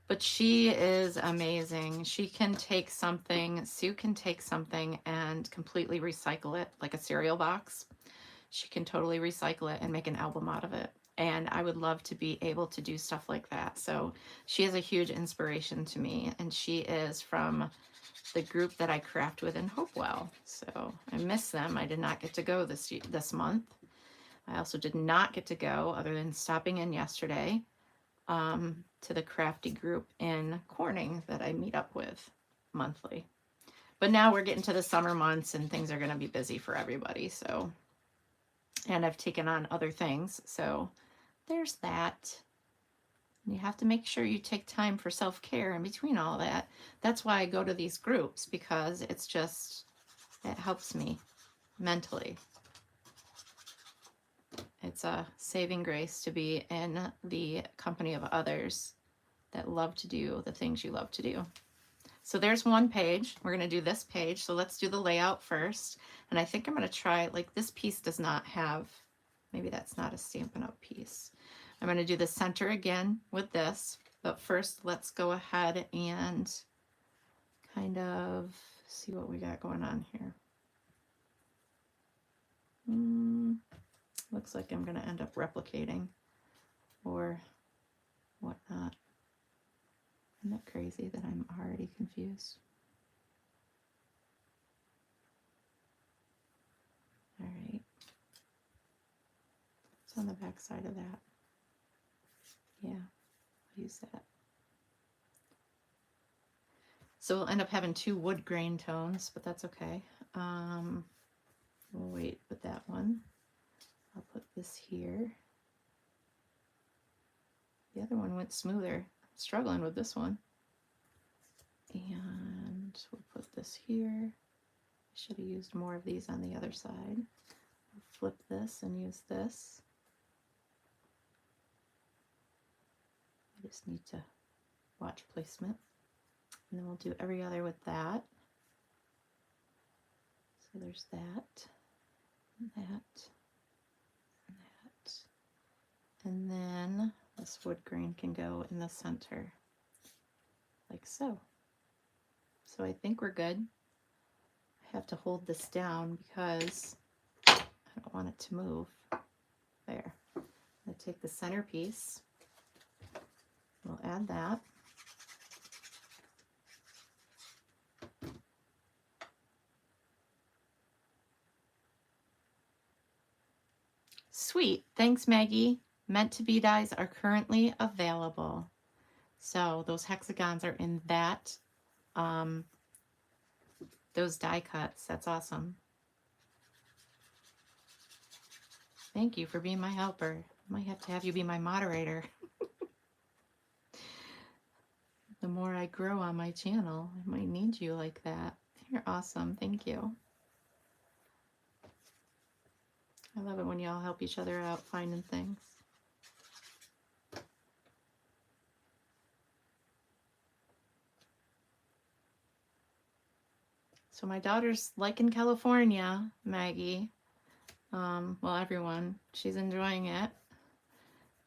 Speaker 1: But she is amazing. She can take something, Sue can take something and completely recycle it, like a cereal box. She can totally recycle it and make an album out of it. And I would love to be able to do stuff like that. So she is a huge inspiration to me. And she is from the group that I craft with in Hopewell. So I miss them. I did not get to go this month. I also did not get to go, other than stopping in yesterday, to the crafty group in Corning that I meet up with monthly. But now we're getting to the summer months and things are going to be busy for everybody. So, and I've taken on other things. So there's that. You have to make sure you take time for self-care in between all that. That's why I go to these groups, because it's just, it helps me mentally. It's a saving grace to be in the company of others that love to do the things you love to do. So there's one page. We're going to do this page. So let's do the layout first. And I think I'm going to try, like, this piece does not have, maybe that's not a Stampin' Up! Piece. I'm going to do the center again with this. But first, let's go ahead and kind of see what we got going on here. Looks like I'm going to end up replicating or whatnot. Isn't that crazy that I'm already confused? All right. It's on the back side of that. Yeah, I'll use that. So we'll end up having 2 wood grain tones, but that's okay. We'll wait with that one. I'll put this here. The other one went smoother. I'm struggling with this one. And we'll put this here. I should have used more of these on the other side. We'll flip this and use this. I just need to watch placement. And then we'll do every other with that. So there's that, and that, and that. And then this wood grain can go in the center, like so. So I think we're good. I have to hold this down because I don't want it to move. There. I'm going to take the centerpiece. We'll add that. Sweet. Thanks, Maggie. Meant to be dies are currently available. So those hexagons are in that, those die cuts. That's awesome. Thank you for being my helper. I might have to have you be my moderator. The more I grow on my channel, I might need you like that. You're awesome. Thank you. I love it when y'all help each other out finding things. So my daughter's like in California, Maggie. Well, everyone, she's enjoying it.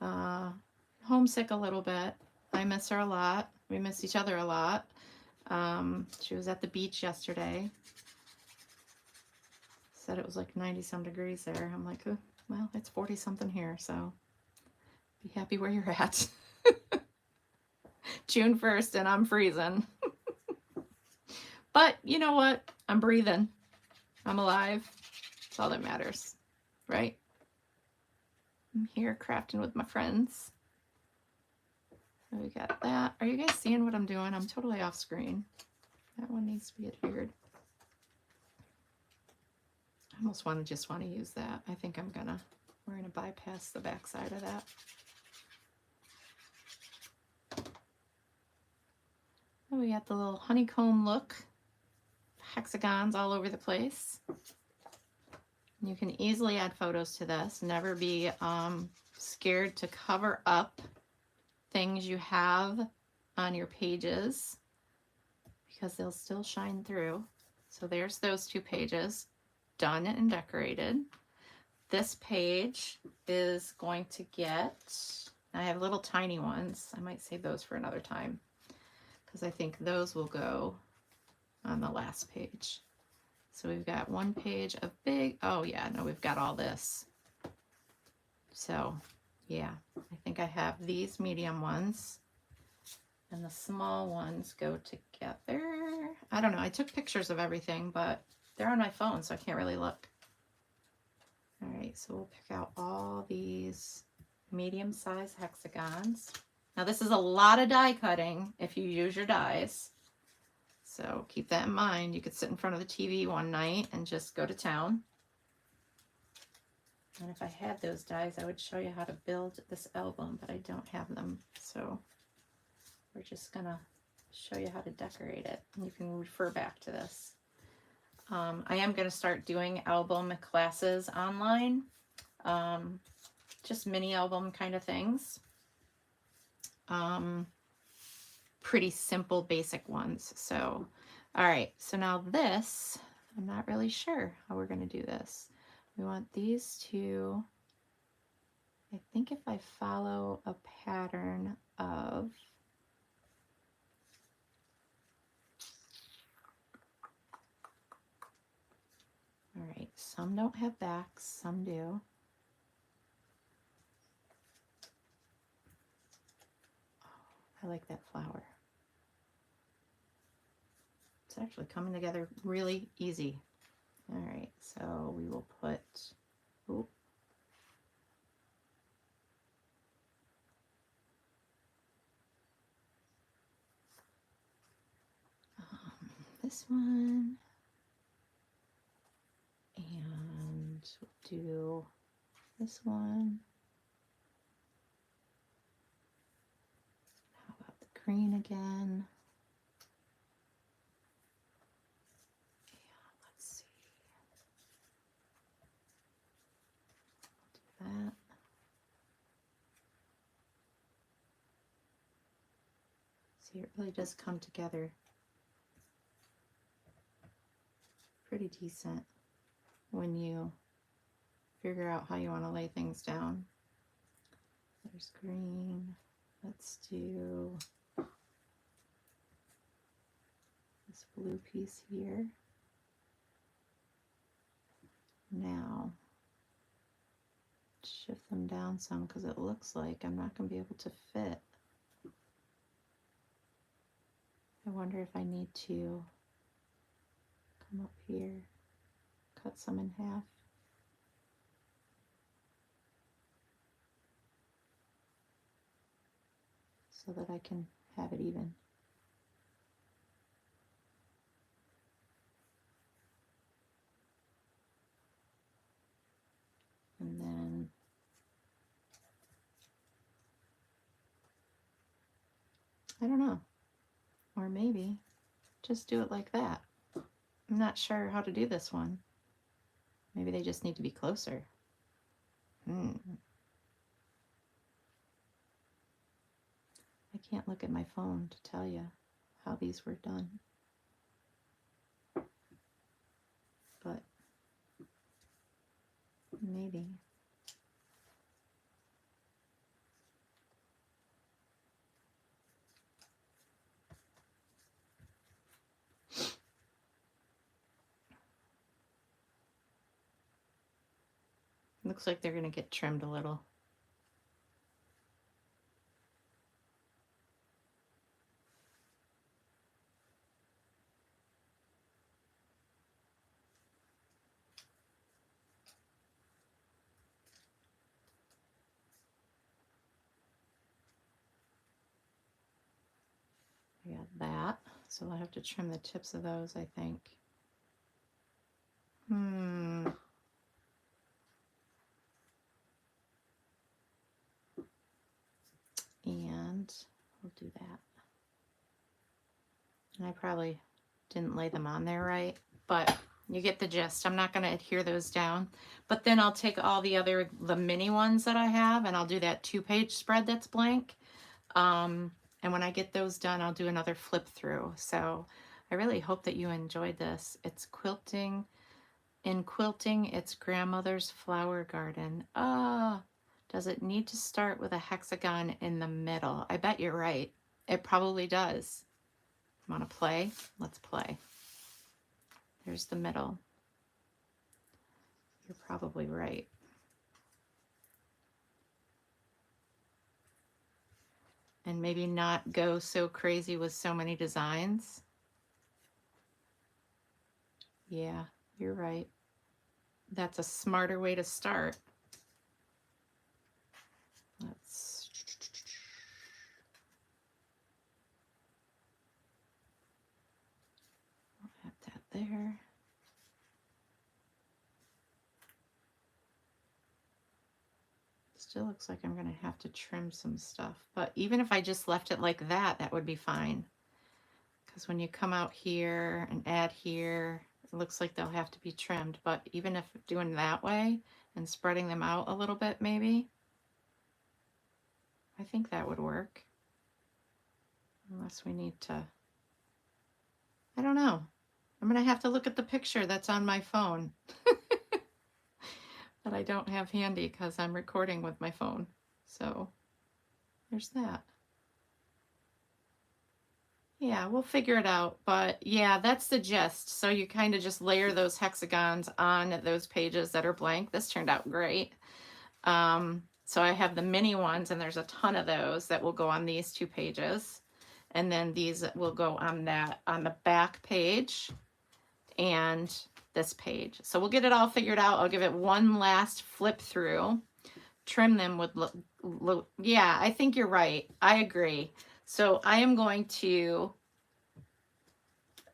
Speaker 1: Homesick a little bit. I miss her a lot. We miss each other a lot. She was at the beach yesterday. Said it was like 90-some degrees there. I'm like, oh, well, it's 40-something here, so be happy where you're at. June 1st and I'm freezing. But you know what? I'm breathing. I'm alive. That's all that matters, right? I'm here crafting with my friends. So we got that. Are you guys seeing what I'm doing? I'm totally off screen. That one needs to be adhered. I almost just want to use that. I think we're gonna bypass the back side of that. And we got the little honeycomb look. Hexagons all over the place. You can easily add photos to this. Never be scared to cover up things you have on your pages because they'll still shine through. So there's those 2 pages done and decorated. This page is going to get, I have little tiny ones. I might save those for another time because I think those will go on the last page. So we've got 1 page of big, oh yeah, no, we've got all this. So yeah, I think I have these medium ones and the small ones go together. I don't know, I took pictures of everything, but they're on my phone, so I can't really look. All right, so we'll pick out all these medium-sized hexagons. Now this is a lot of die cutting if you use your dies. So keep that in mind. You could sit in front of the TV one night and just go to town. And if I had those dies, I would show you how to build this album, but I don't have them. So we're just gonna show you how to decorate it. And you can refer back to this. I am gonna start doing album classes online. Just mini album kind of things. Pretty simple, basic ones. So, all right, so now this, I'm not really sure how we're going to do this. We want these two, I think if I follow a pattern of, all right, some don't have backs, some do. I like that flower. It's actually coming together really easy. All right, so we will put, ooh, this one, and we'll do this one. How about the green again? Yeah, let's see. Do that. See, it really does come together pretty decent when you figure out how you want to lay things down. There's green. Let's do this blue piece here. Now, shift them down some because it looks like I'm not going to be able to fit. I wonder if I need to come up here, cut some in half. So that I can have it even. And then I don't know, or maybe just do it like that. I'm not sure how to do this one. Maybe they just need to be closer. I can't look at my phone to tell you how these were done. But maybe. Looks like they're going to get trimmed a little. I got that, so I'll have to trim the tips of those, I think. And we'll do that. And I probably didn't lay them on there right, but You get the gist. I'm not going to adhere those down. But then I'll take all the mini ones that I have, and I'll do that 2-page spread that's blank. And when I get those done, I'll do another flip through. So I really hope that you enjoyed this. It's quilting. In quilting, it's grandmother's flower garden. Ah, does it need to start with a hexagon in the middle? I bet you're right. It probably does. Want to play? Let's play. There's the middle. You're probably right. And maybe not go so crazy with so many designs. Yeah, you're right. That's a smarter way to start. Let's add that there. Still looks like I'm going to have to trim some stuff, but even if I just left it like that, that would be fine. Because when you come out here and add here, it looks like they'll have to be trimmed, but even if doing that way and spreading them out a little bit, maybe, I think that would work. Unless we need to, I don't know. I'm going to have to look at the picture that's on my phone that I don't have handy because I'm recording with my phone. So there's that. Yeah, we'll figure it out. But yeah, that's the gist. So you kind of just layer those hexagons on those pages that are blank. This turned out great. So I have the mini ones, and there's a ton of those that will go on these 2 pages. And then these will go on the back page and this page. So we'll get it all figured out. I'll give it one last flip through, trim them with, yeah, I think you're right. I agree. So I am going to,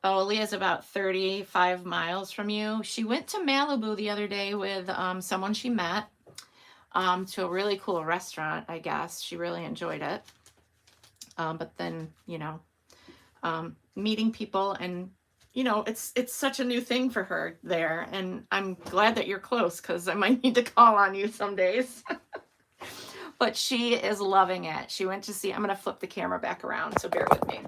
Speaker 1: oh, Leah's about 35 miles from you. She went to Malibu the other day with someone she met to a really cool restaurant, I guess. She really enjoyed it. But then, you know, meeting people and, you know, it's such a new thing for her there. And I'm glad that you're close because I might need to call on you some days. But she is loving it. She went to see, I'm going to flip the camera back around, so bear with me.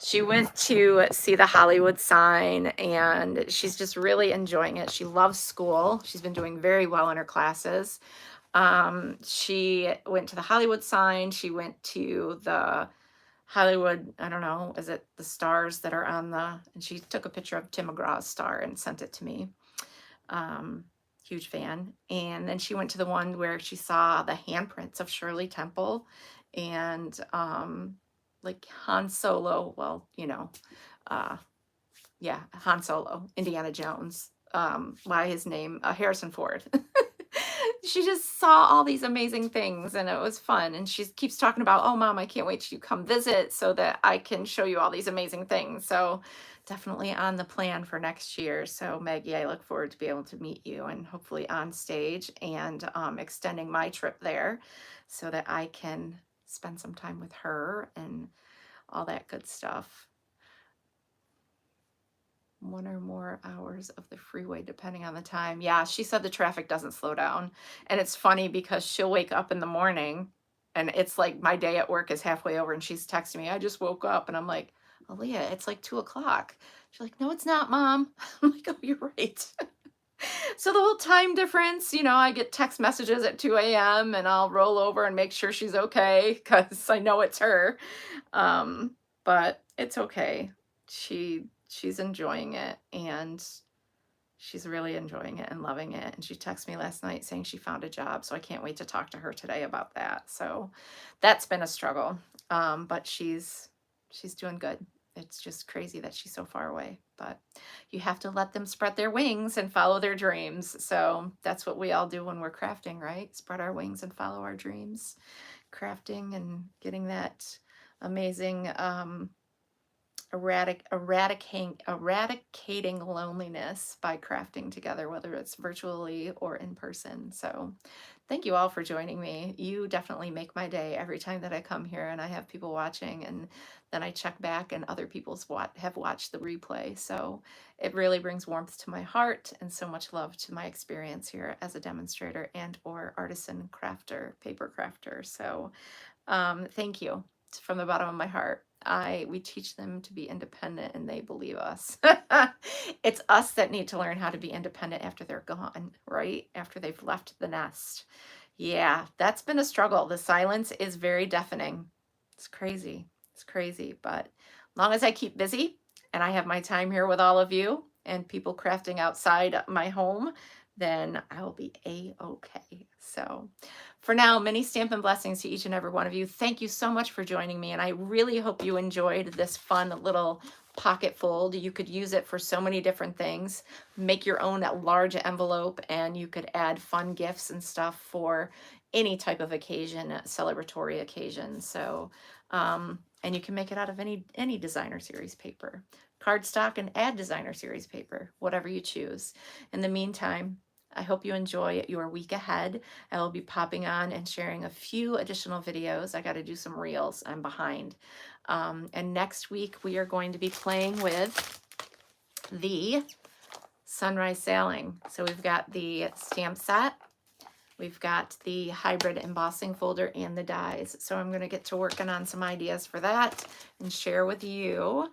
Speaker 1: She went to see the Hollywood sign, and she's just really enjoying it. She loves school. She's been doing very well in her classes. She went to the Hollywood sign. She went to the Hollywood, I don't know, is it the stars that are on the, and she took a picture of Tim McGraw's star and sent it to me. Huge fan. And then she went to the one where she saw the handprints of Shirley Temple and like Han Solo, well, you know, yeah, Han Solo, Indiana Jones, by his name, Harrison Ford. She just saw all these amazing things and it was fun. And she keeps talking about, oh, Mom, I can't wait till you come visit so that I can show you all these amazing things. So definitely on the plan for next year. So Maggie, I look forward to be able to meet you and hopefully on stage and extending my trip there so that I can spend some time with her and all that good stuff. 1 or more hours of the freeway, depending on the time. Yeah, she said the traffic doesn't slow down. And it's funny because she'll wake up in the morning and it's like my day at work is halfway over and she's texting me, I just woke up. And I'm like, Aaliyah, it's like 2 o'clock. She's like, no, it's not, Mom. I'm like, oh, you're right. So the whole time difference, you know, I get text messages at 2 a.m. and I'll roll over and make sure she's okay because I know it's her. But it's okay. She's enjoying it and she's really enjoying it and loving it. And she texted me last night saying she found a job. So I can't wait to talk to her today about that. So that's been a struggle. But she's doing good. It's just crazy that she's so far away, but you have to let them spread their wings and follow their dreams. So that's what we all do when we're crafting, right? Spread our wings and follow our dreams, crafting and getting that amazing, eradicating loneliness by crafting together, whether it's virtually or in person. So Thank you all for joining me. You definitely make my day every time that I come here and I have people watching, and then I check back and other people's have watched the replay. So it really brings warmth to my heart and so much love to my experience here as a demonstrator and or artisan crafter, paper crafter. So thank you from the bottom of my heart. We teach them to be independent and they believe us. It's us that need to learn how to be independent after they're gone, right? After they've left the nest. Yeah, that's been a struggle. The silence is very deafening. It's crazy. It's crazy. But long as I keep busy and I have my time here with all of you and people crafting outside my home, then I will be a-okay. So for now, many Stampin' Blessings to each and every one of you. Thank you so much for joining me, and I really hope you enjoyed this fun little pocket fold. You could use it for so many different things. Make your own large envelope, and you could add fun gifts and stuff for any type of occasion, celebratory occasion. So, and you can make it out of any designer series paper, cardstock, and add designer series paper, whatever you choose. In the meantime, I hope you enjoy your week ahead. I will be popping on and sharing a few additional videos. I got to do some reels. I'm behind. And next week we are going to be playing with the Sunrise Sailing. So we've got the stamp set. We've got the hybrid embossing folder and the dies. So I'm going to get to working on some ideas for that and share with you.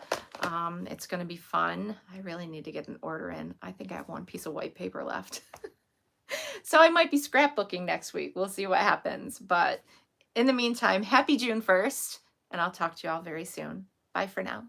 Speaker 1: It's going to be fun. I really need to get an order in. I think I have one piece of white paper left. So I might be scrapbooking next week. We'll see what happens. But in the meantime, happy June 1st, and I'll talk to you all very soon. Bye for now.